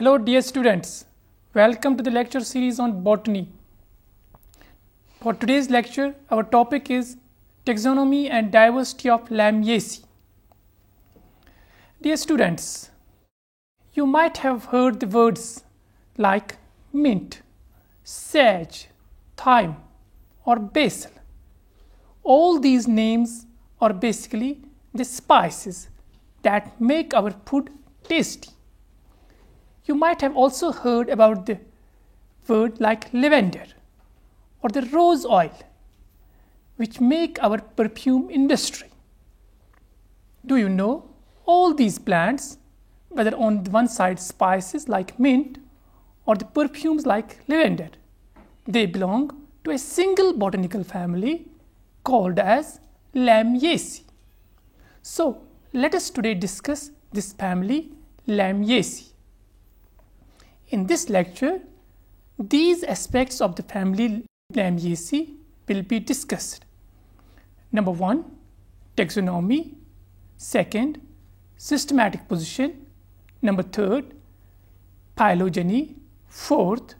Hello dear students, welcome to the lecture series on botany. For today's lecture, our topic is taxonomy and diversity of Lamiaceae. Dear students, you might have heard the words like mint, sage, thyme or basil. All these names are basically the spices that make our food tasty. You might have also heard about the word like lavender or the rose oil, which make our perfume industry. Do you know all these plants, whether on one side spices like mint or the perfumes like lavender, they belong to a single botanical family called as Lamiaceae. So let us today discuss this family Lamiaceae. In this lecture, these aspects of the family Lamiaceae will be discussed. Number 1, taxonomy. Second, systematic position. Number 3, phylogeny. 4th,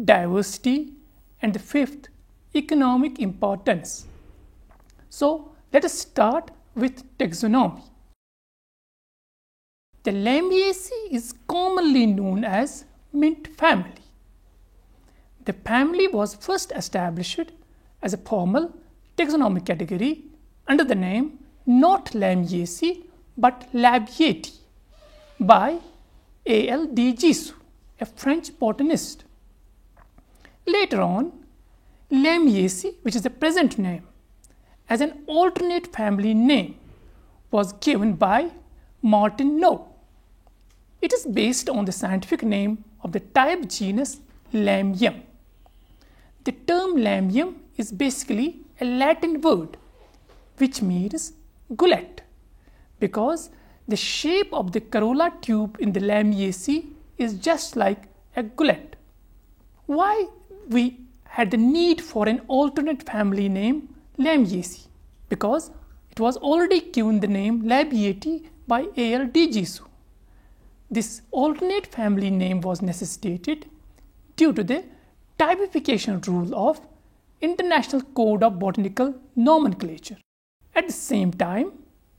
diversity. And the 5th, economic importance. So, let us start with taxonomy. The Lamiaceae is commonly known as mint family. The family was first established as a formal taxonomic category under the name not Lamiaceae but Labiatae by A.L. de Gisu, a French botanist. Later on, Lamiaceae, which is the present name, as an alternate family name, was given by Martin Low. It is based on the scientific name of the type genus Lamium. The term Lamium is basically a Latin word which means gullet, because the shape of the corolla tube in the Lamiaceae is just like a gullet. Why we had the need for an alternate family name Lamiaceae? Because it was already given the name Labiatae by A.L. de Gisu. This alternate family name was necessitated due to the typification rule of International Code of Botanical Nomenclature. At the same time,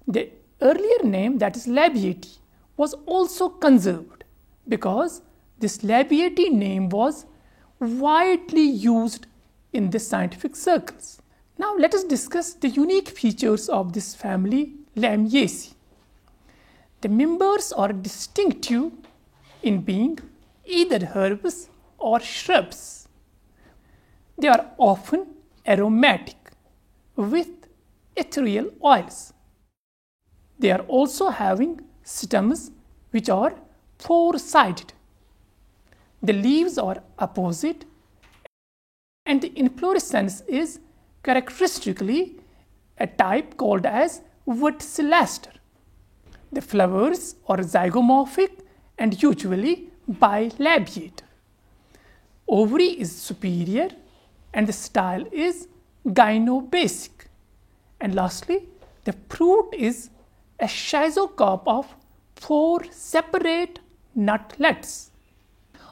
the earlier name, that is Labiatae, was also conserved because this Labiatae name was widely used in the scientific circles. Now let us discuss the unique features of this family Lamiaceae. The members are distinctive in being either herbs or shrubs. They are often aromatic with ethereal oils. They are also having stems which are four-sided. The leaves are opposite and the inflorescence is characteristically a type called as verticillaster. The flowers are zygomorphic and usually bilabiate. Ovary is superior and the style is gynobasic. And lastly, the fruit is a schizocarp of 4 separate nutlets.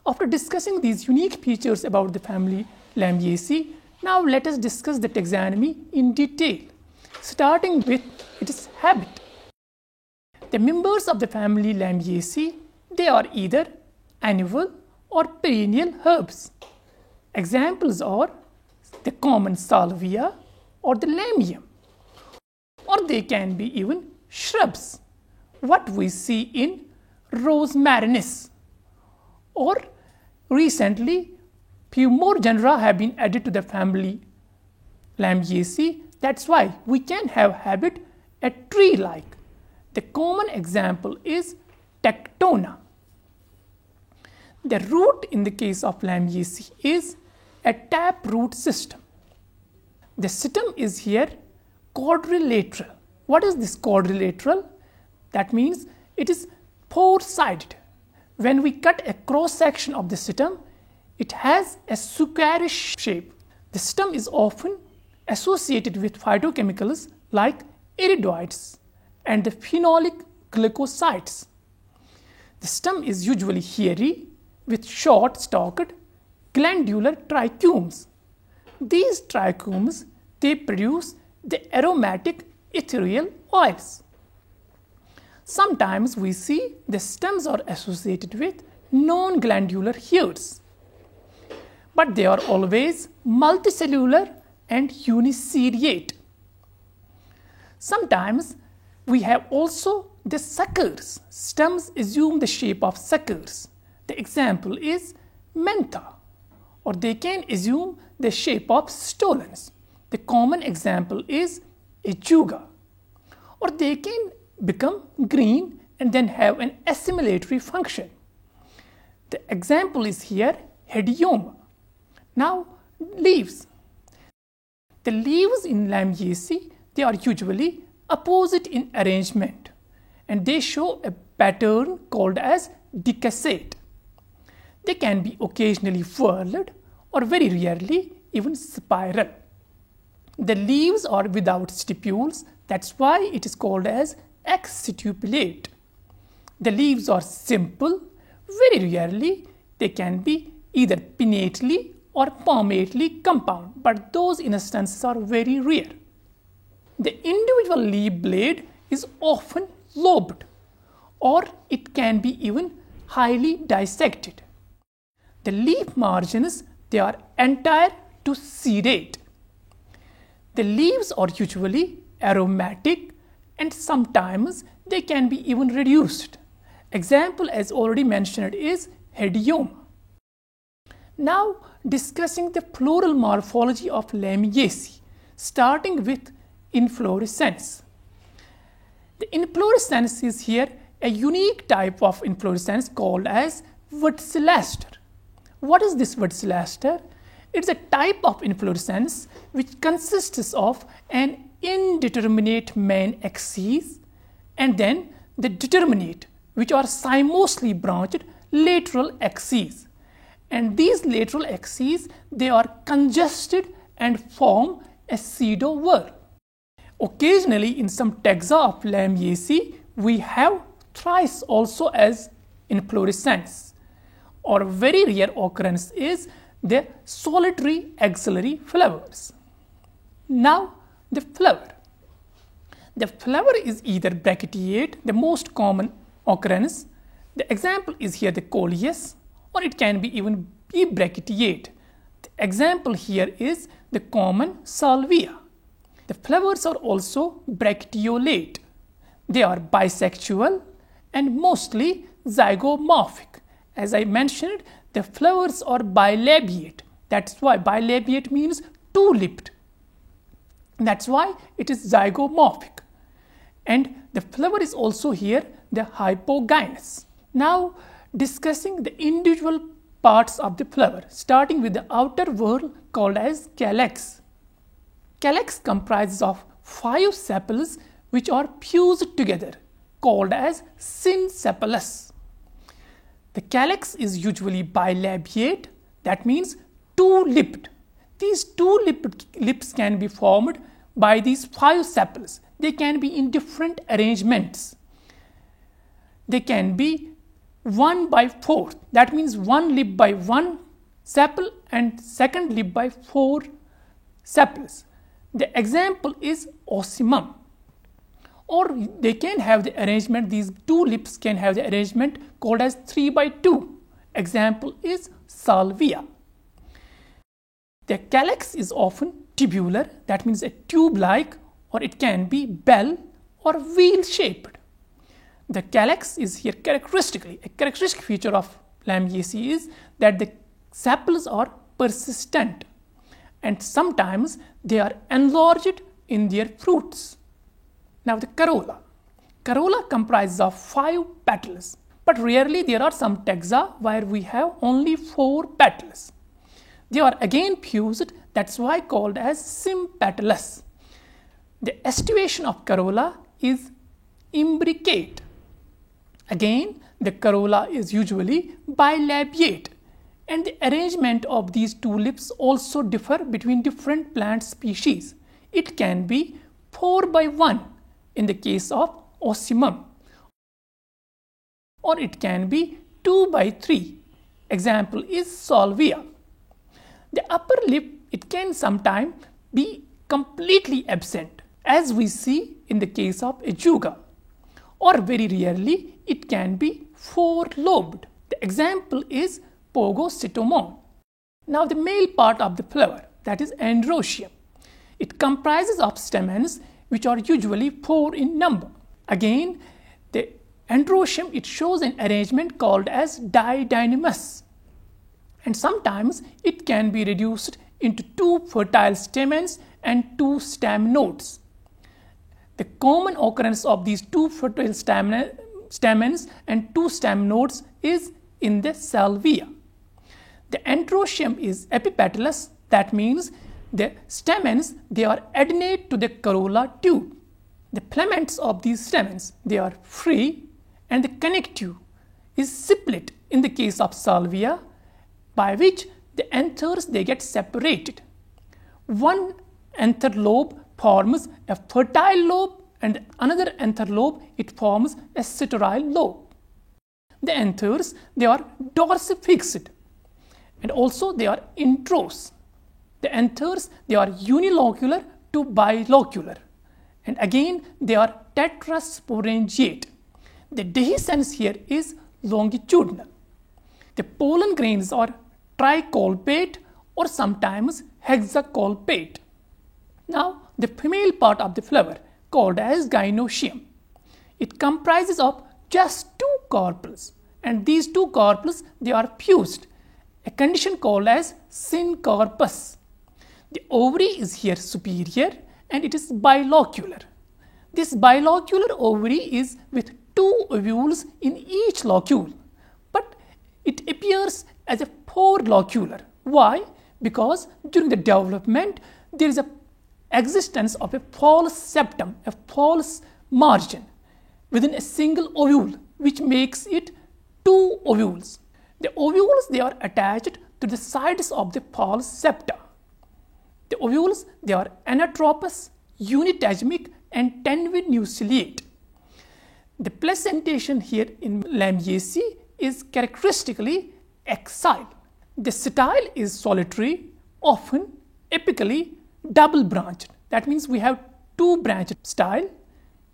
After discussing these unique features about the family Lamiaceae, now let us discuss the taxonomy in detail, starting with its habit. The members of the family Lamiaceae, they are either annual or perennial herbs. Examples are the common salvia or the lamium, or they can be even shrubs, what we see in Rose marinis, or recently few more genera have been added to the family Lamiaceae. That's why we can have habit a tree-like. The common example is Tectona. The root in the case of Lamiaceae is a taproot system. The stem is here quadrilateral. What is this quadrilateral? That means it is four-sided. When we cut a cross section of the stem, it has a squarish shape. The stem is often associated with phytochemicals like iridoids and the phenolic glycosides. The stem is usually hairy with short-stalked glandular trichomes. These trichomes, they produce the aromatic ethereal oils. Sometimes we see the stems are associated with non-glandular hairs, but they are always multicellular and uniseriate. Sometimes we have also the suckers. Stems assume the shape of suckers. The example is mentha, or they can assume the shape of stolons. The common example is ajuga, or they can become green and then have an assimilatory function. The example is here hedioma. Now, leaves. The leaves in Lamiaceae, they are usually opposite in arrangement, and they show a pattern called as decussate. They can be occasionally furled or very rarely even spiral. The leaves are without stipules, that's why it is called as exstipulate. The leaves are simple, very rarely they can be either pinnately or palmately compound, but those instances are very rare. The individual leaf blade is often lobed, or it can be even highly dissected. The leaf margins, they are entire to serrate. The leaves are usually aromatic and sometimes they can be even reduced. Example as already mentioned is hedioma. Now discussing the floral morphology of Lamiaceae, starting with inflorescence. The inflorescence is here a unique type of inflorescence called as verticillaster. What is this verticillaster? It's a type of inflorescence which consists of an indeterminate main axis and then the determinate, which are simultaneously branched lateral axes. And these lateral axes, they are congested and form a pseudo whorl. Occasionally in some taxa of Lamiaceae, we have thrice also as inflorescence, or very rare occurrence is the solitary axillary flowers. Now the flower. The flower is either bracteate, the most common occurrence. The example is here the coleus, or it can be even be bracteate. The example here is the common salvia. The flowers are also bracteolate. They are bisexual and mostly zygomorphic. As I mentioned, the flowers are bilabiate. That's why bilabiate means two-lipped. That's why it is zygomorphic. And the flower is also here the hypogynous. Now discussing the individual parts of the flower, starting with the outer whorl called as calyx. Calyx comprises of 5 sepals which are fused together, called as syncephalous. The calyx is usually bilabiate, that means two-lipped. These two-lipped lips can be formed by these 5 sepals. They can be in different arrangements. They can be 1 by 4, that means 1 lip by 1 sepal and second lip by 4 sepals. The example is ocimum. Or they can have the arrangement, these 2 lips can have the arrangement called as 3 by 2. Example is salvia. The calyx is often tubular, that means a tube-like, or it can be bell or wheel-shaped. The calyx is here characteristically, a characteristic feature of Lamiaceae is that the sepals are persistent and sometimes they are enlarged in their fruits. Now the corolla. Corolla comprises of 5 petals, but rarely there are some taxa where we have only 4 petals. They are again fused, that's why called as sympatalous. The aestivation of corolla is imbricate. Again, the corolla is usually bilabiate, and the arrangement of these 2 lips also differ between different plant species. It can be 4 by 1 in the case of ocimum, or it can be 2 by 3 Example is salvia. The upper lip, it can sometimes be completely absent, as we see in the case of ajuga, or very rarely it can be four-lobed. The example is pogocytomon. Now the male part of the flower, that is androecium. It comprises of stamens which are usually 4 in number. Again, the androecium, it shows an arrangement called as didynamous, and sometimes it can be reduced into 2 fertile stamens and 2 stem nodes. The common occurrence of these 2 fertile stamens and 2 stem nodes is in the salvia. The androecium is epipetalous, that means the stamens, they are adnate to the corolla tube. The filaments of these stamens, they are free, and the connective is split in the case of salvia, by which the anthers, they get separated. One anther lobe forms a fertile lobe, and another anther lobe, it forms a sterile lobe. The anthers, they are dorsifixed, and also they are introse. The anthers, they are unilocular to bilocular, and again they are tetrasporangiate. The dehiscence here is longitudinal. The pollen grains are tricolpate or sometimes hexacolpate. Now the female part of the flower, called as gynoecium, it comprises of just 2 carpels, and these 2 carpels, they are fused, a condition called as syncarpus. The ovary is here superior and it is bilocular. This bilocular ovary is with 2 ovules in each locule, but it appears as a 4-locular. Why? Because during the development there is a existence of a false septum, a false margin within a single ovule, which makes it 2 ovules. The ovules, they are attached to the sides of the false septa. The ovules, they are anatropous, unitegemic, and tenuinucleate. The placentation here in Lamiaceae is characteristically axile. The style is solitary, often apically double branched. That means we have 2 branched style.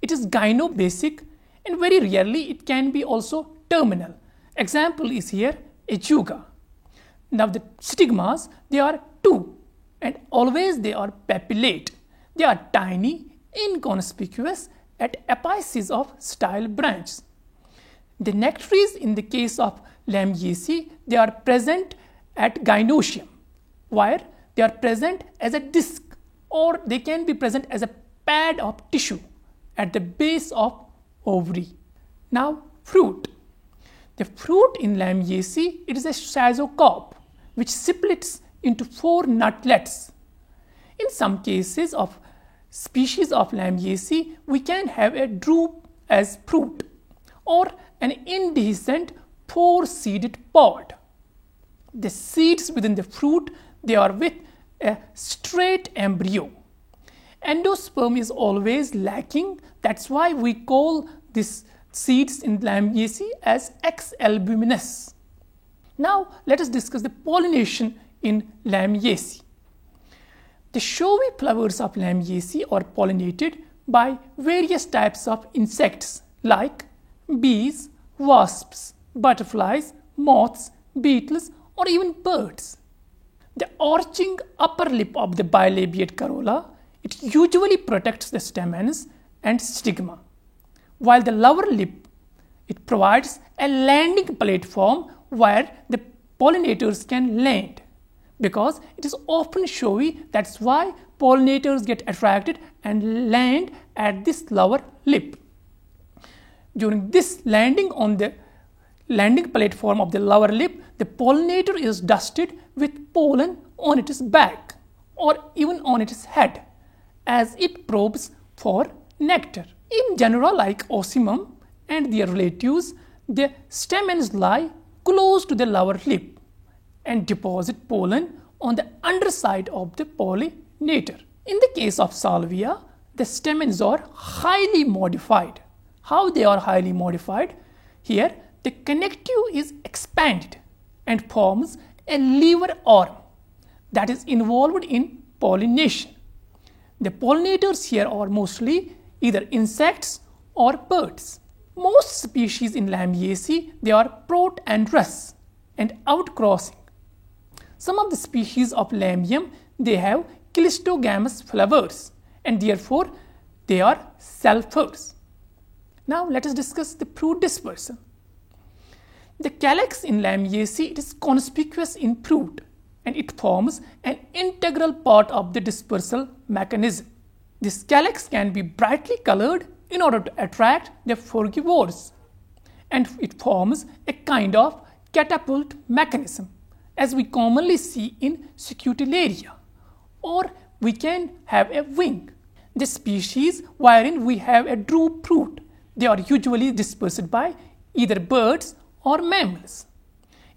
It is gynobasic, and very rarely it can be also terminal. Example is here ajuga. Now the stigmas, they are 2, and always they are papillate. They are tiny, inconspicuous at apices of style branches. The nectaries in the case of Lamiaceae, they are present at gynoecium, where they are present as a disc, or they can be present as a pad of tissue at the base of ovary. Now fruit. The fruit in Lamiaceae, it is a schizocarp which splits into 4 nutlets. In some cases of species of Lamiaceae, we can have a drupe as fruit or an indehiscent 4-seeded pod. The seeds within the fruit, they are with a straight embryo. Endosperm is always lacking. That's why we call this seeds in Lamiaceae as ex-albuminous. Now let us discuss the pollination in Lamiaceae. The showy flowers of Lamiaceae are pollinated by various types of insects like bees, wasps, butterflies, moths, beetles, or even birds. The arching upper lip of the bilabiate corolla, it usually protects the stamens and stigma, while the lower lip, it provides a landing platform where the pollinators can land. Because it is often showy, that's why pollinators get attracted and land at this lower lip. During this landing on the landing platform of the lower lip, the pollinator is dusted with pollen on its back or even on its head as it probes for nectar. In genera like Ocimum and their relatives, the stamens lie close to the lower lip and deposit pollen on the underside of the pollinator. In the case of Salvia, the stamens are highly modified. How they are highly modified? Here, the connective is expanded and forms a lever arm that is involved in pollination. The pollinators here are mostly either insects or birds. Most species in Lamiaceae, they are protandrous and outcrossing. Some of the species of Lamium, they have clistogamous flowers and therefore they are selfers. Now let us discuss the fruit dispersal. The calyx in Lamiaceae, it is conspicuous in fruit and it forms an integral part of the dispersal mechanism. This calyx can be brightly colored in order to attract the frugivores, and it forms a kind of catapult mechanism as we commonly see in Secutillaria, or we can have a wing. The species wherein we have a drupe fruit, they are usually dispersed by either birds or mammals.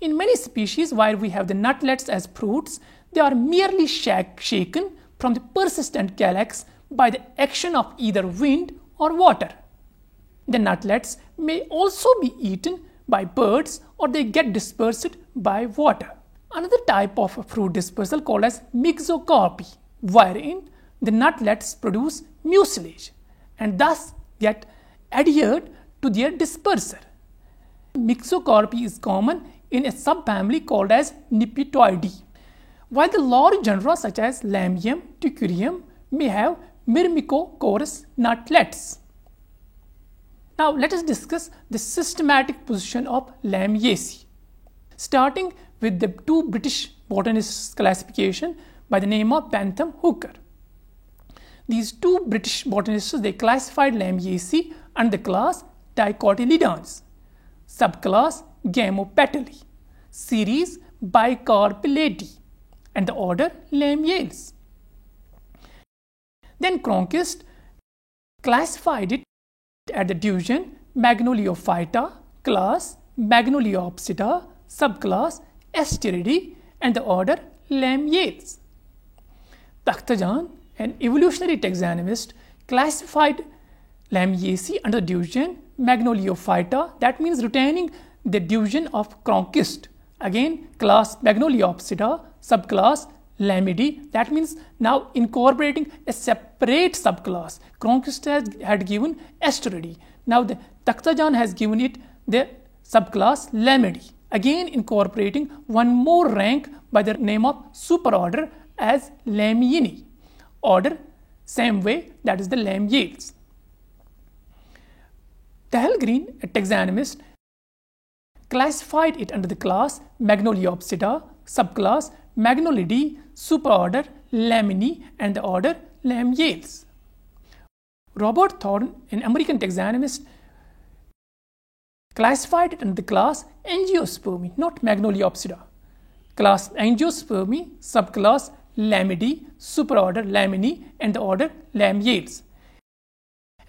In many species where we have the nutlets as fruits, they are merely shaken from the persistent calyx by the action of either wind or water. The nutlets may also be eaten by birds or they get dispersed by water. Another type of fruit dispersal called as mixocarpy, wherein the nutlets produce mucilage and thus get adhered to their disperser. Mixocarpy is common in a subfamily called as Nipitoideae, while the large genera such as Lamium, Teucrium may have Myrmecochorus nutlets. Now let us discuss the systematic position of Lamiaceae, starting with the two British botanists' classification by the name of Bentham Hooker. These two British botanists, they classified Lamiaceae under the class Dicotyledons, subclass Gamopetalae, series Bicarpellatae, and the order Lamiales. Then Cronquist classified it at the division Magnoliophyta, class Magnoliopsida, subclass Asteridae, and the order Lamiales. Takhtajan, an evolutionary taxonomist, classified Lamiaceae under the division Magnoliophyta, that means retaining the division of Cronquist, again class Magnoliopsida, subclass Lamidae, that means now incorporating a separate subclass. Cronquist had given Asteridae, now the Takhtajan has given it the subclass Lamidae, again incorporating one more rank by the name of superorder as Lamiinae, order same way, that is the Lamiales. Dahlgren, a taxonomist, classified it under the class Magnoliopsida, subclass Magnolidae, superorder Laminae, and the order Lamiales. Robert Thorne, an American taxonomist, classified it under the class Angiospermae, not Magnoliopsida, class Angiospermae, subclass Lamidae, superorder Laminae, and the order Lamiales.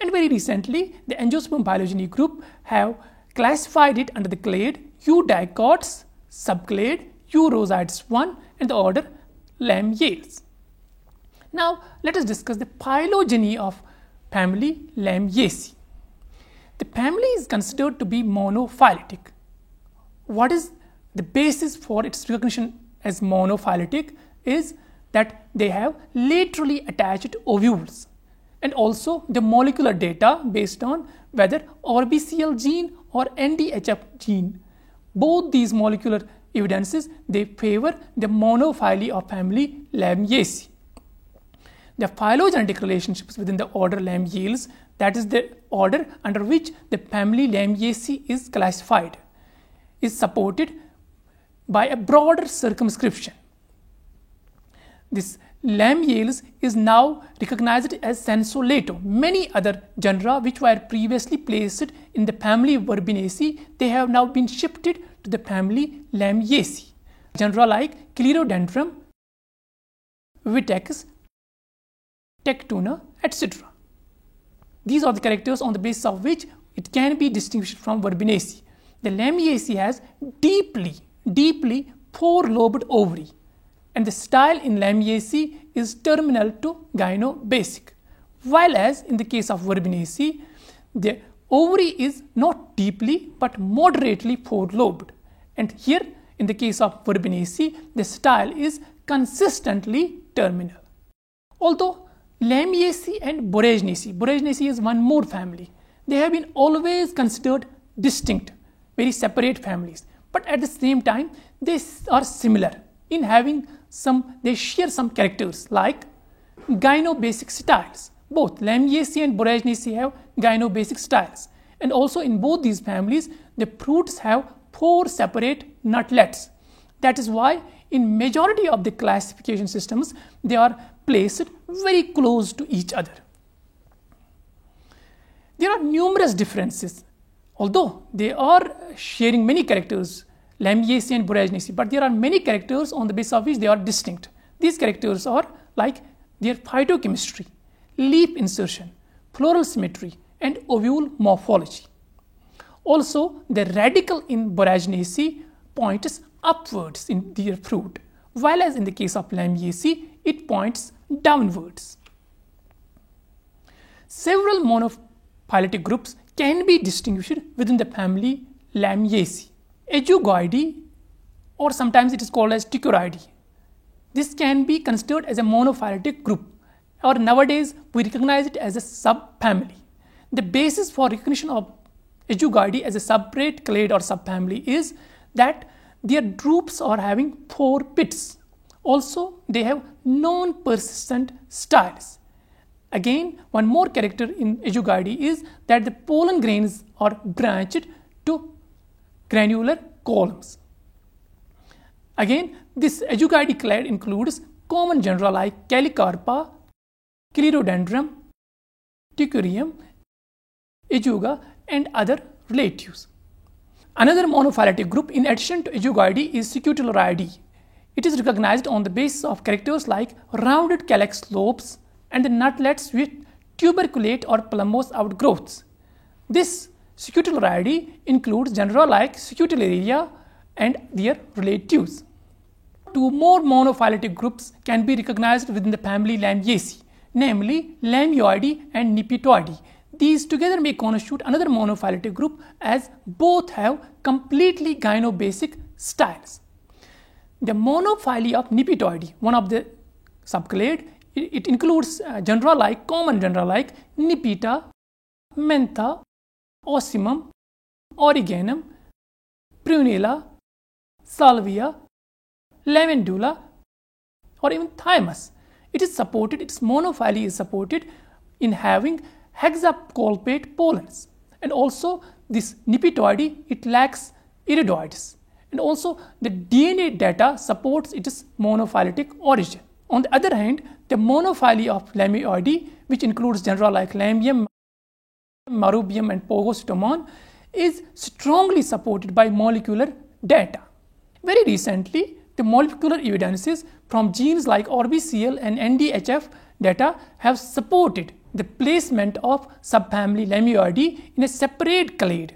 And very recently, the Angiosperm phylogeny group have classified it under the clade Eudicots, subclade Eurosites 1, and the order Lamiales. Now, let us discuss the phylogeny of family Lamiaceae. The family is considered to be monophyletic. What is the basis for its recognition as monophyletic is that they have laterally attached ovules, and also the molecular data based on whether RBCL gene or NDHF gene. Both these molecular evidences, they favor the monophyly of family Lamiaceae. The phylogenetic relationships within the order Lamiales, that is the order under which the family Lamiaceae is classified, is supported by a broader circumscription. This Lamiales is now recognized as Sensolato. Many other genera which were previously placed in the family Verbinaceae, they have now been shifted to the family Lamiaceae. Genera like Clerodendrum, Vitex, Tectuna, etc. These are the characters on the basis of which it can be distinguished from Verbinaceae. The Lamiaceae has deeply four-lobed ovary, and the style in Lamiaceae is terminal to gynobasic, while as in the case of Verbinaceae, the ovary is not deeply but moderately four-lobed, and here In the case of Verbenaceae, the style is consistently terminal. Although Lamiaceae and Boraginaceae is one more family. They have been always considered distinct, very separate families. But at the same time, they are similar in having they share some characters like gynobasic styles. Both Lamiaceae and Boraginaceae have gynobasic styles. And also in both these families, the fruits have 4 separate nutlets. That is why in majority of the classification systems, they are placed very close to each other. There are numerous differences, although they are sharing many characters, Lamiaceae and Boraginaceae, but there are many characters on the basis of which they are distinct. These characters are like their phytochemistry, leaf insertion, floral symmetry, and ovule morphology. Also, the radicle in Boraginaceae points upwards in their fruit, while as in the case of Lamiaceae, it points downwards. Several monophyletic groups can be distinguished within the family Lamiaceae. Ajugoideae, or sometimes it is called as Tichuridae. This can be considered as a monophyletic group, or nowadays we recognize it as a subfamily. The basis for recognition of Ajugoideae as a separate clade or subfamily is that their drupes are having 4 pits. Also, they have non-persistent styles. Again, one more character in Ajugoideae is that the pollen grains are branched to granular columns. Again, this Ajugoideae clade includes common genera like Calicarpa, Clerodendrum, Tichurium, Ajuga, and other relatives. Another monophyletic group in addition to Ajugoideae is Scutellarioideae. It is recognized on the basis of characters like rounded calyx lobes and the nutlets with tuberculate or plumose outgrowths. This Scutellarioideae includes genera like Scutellaria and their relatives. 2 more monophyletic groups can be recognized within the family Lamiaceae, namely Lamioideae and Nipitoideae. These together may constitute another monophyletic group as both have completely gynobasic styles. The monophyly of Nipitoideae, one of the subclade, it includes common genera like Nipita, Mentha, Ocimum, Origanum, Prunella, Salvia, Lavandula, or even Thymus. Its monophyly is supported in having hexacolpate pollens, and also this Nipitoideae, it lacks iridoids, and also the DNA data supports its monophyletic origin. On the other hand, the monophyly of Lamioideae, which includes genera like Lamium, Marubium, and Pogocytomon, is strongly supported by molecular data. Very recently, the molecular evidences from genes like ORBCL and NDHF data have supported the placement of subfamily Lamioideae in a separate clade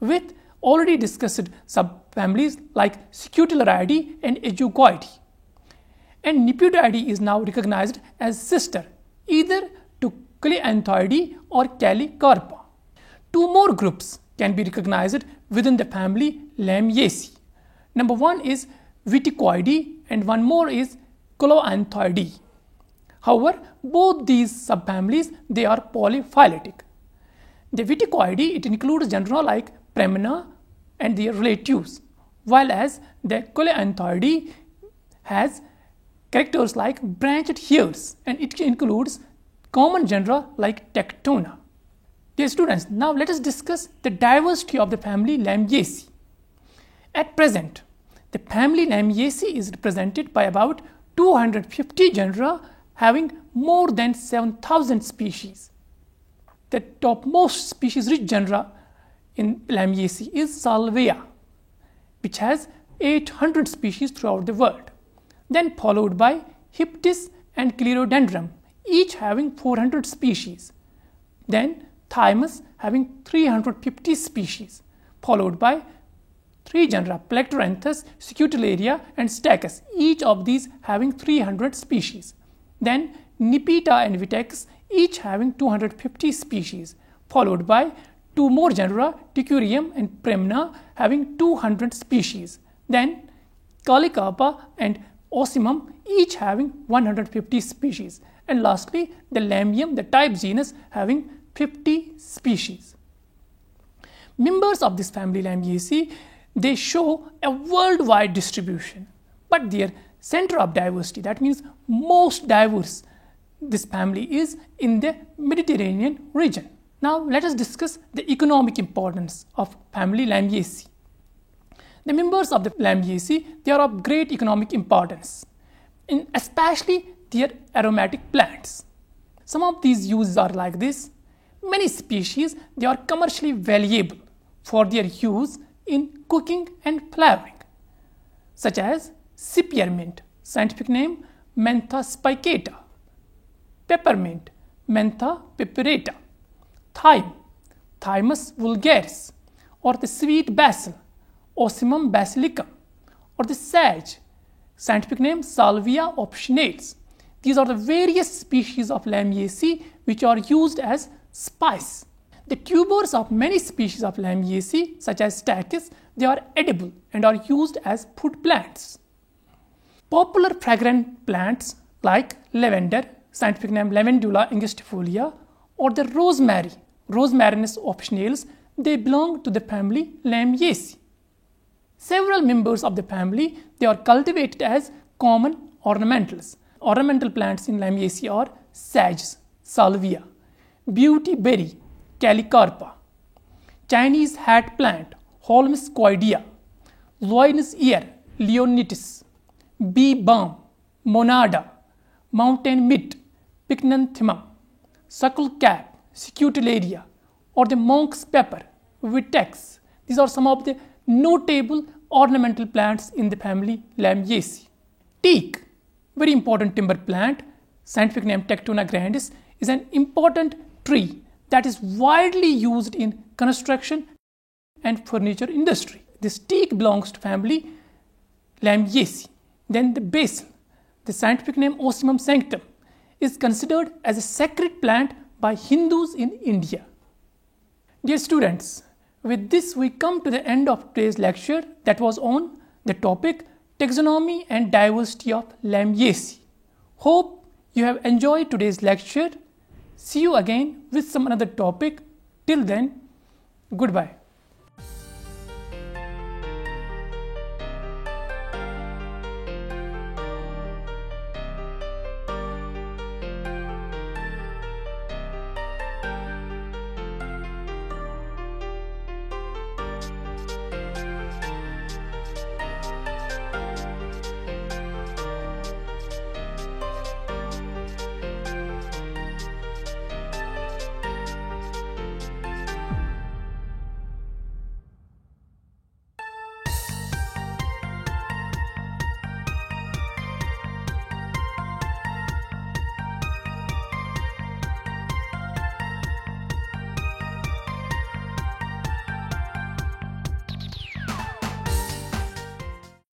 with already discussed subfamilies like Scutellarioideae and Ajugoideae. And Nipitoideae is now recognized as sister either to Cleanthoideae or Calicarpa. 2 more groups can be recognized within the family Lamiaceae. Number 1 is Viticoideae and one more is Cloanthoideae. However, both these subfamilies, they are polyphyletic. The Viticoideae, it includes genera like Premina and their relatives, while as the Cleanthoideae has characters like branched hairs and it includes common genera like Tectona. Dear students, now let us discuss the diversity of the family Lamiaceae. At present, the family Lamiaceae is represented by about 250 genera having more than 7,000 species. The topmost species-rich genera in Lamiaceae is Salvia, which has 800 species throughout the world. Then followed by Hyptis and Clerodendrum, each having 400 species. Then Thymus having 350 species, followed by 3 genera, Plectranthus, Scutellaria, and Stachys, each of these having 300 species. Then Nipita and Vitex, each having 250 species, followed by 2 more genera, Tichurium and Premina, having 200 species. Then Scalicarpa and Ocimum, each having 150 species. And lastly, the Lamium, the type genus, having 50 species. Members of this family Lamiaceae, they show a worldwide distribution, but their center of diversity, that means most diverse, this family is in the Mediterranean region. Now let us discuss the economic importance of family Lamiaceae. The members of the Lamiaceae, they are of great economic importance, especially their aromatic plants. Some of these uses are like this. Many species, they are commercially valuable for their use in cooking and flavoring, such as spearmint, scientific name Mentha spicata, peppermint, Mentha piperata, thyme, Thymus vulgaris, or the sweet basil, Ocimum basilicum, or the sage, scientific name Salvia officinalis. These are the various species of Lamiaceae which are used as spice. The tubers of many species of Lamiaceae, such as Stachys, they are edible and are used as food plants. Popular fragrant plants like lavender, scientific name Lavandula angustifolia, or the rosemary, Rosmarinus officinalis, they belong to the family Lamiaceae. Several members of the family, they are cultivated as common ornamentals. Ornamental plants in Lamiaceae are sages, Salvia, beauty berry, Calicarpa, Chinese hat plant, Holmes coidea, Loin's ear, Leonitis, bee balm, Monada, mountain mint, Pycnanthemum, suckle cap, Scutularia, or the monk's pepper, Vitex. These are some of the notable ornamental plants in the family Lamiaceae. Teak, very important timber plant, scientific name Tectona grandis, is an important tree that is widely used in construction and furniture industry. This teak belongs to family Lamiaceae. Then the basil, the scientific name Ocimum sanctum, is considered as a sacred plant by Hindus in India. Dear students, with this we come to the end of today's lecture that was on the topic Taxonomy and Diversity of Lamiaceae. Hope you have enjoyed today's lecture. See you again with some another topic. Till then, goodbye.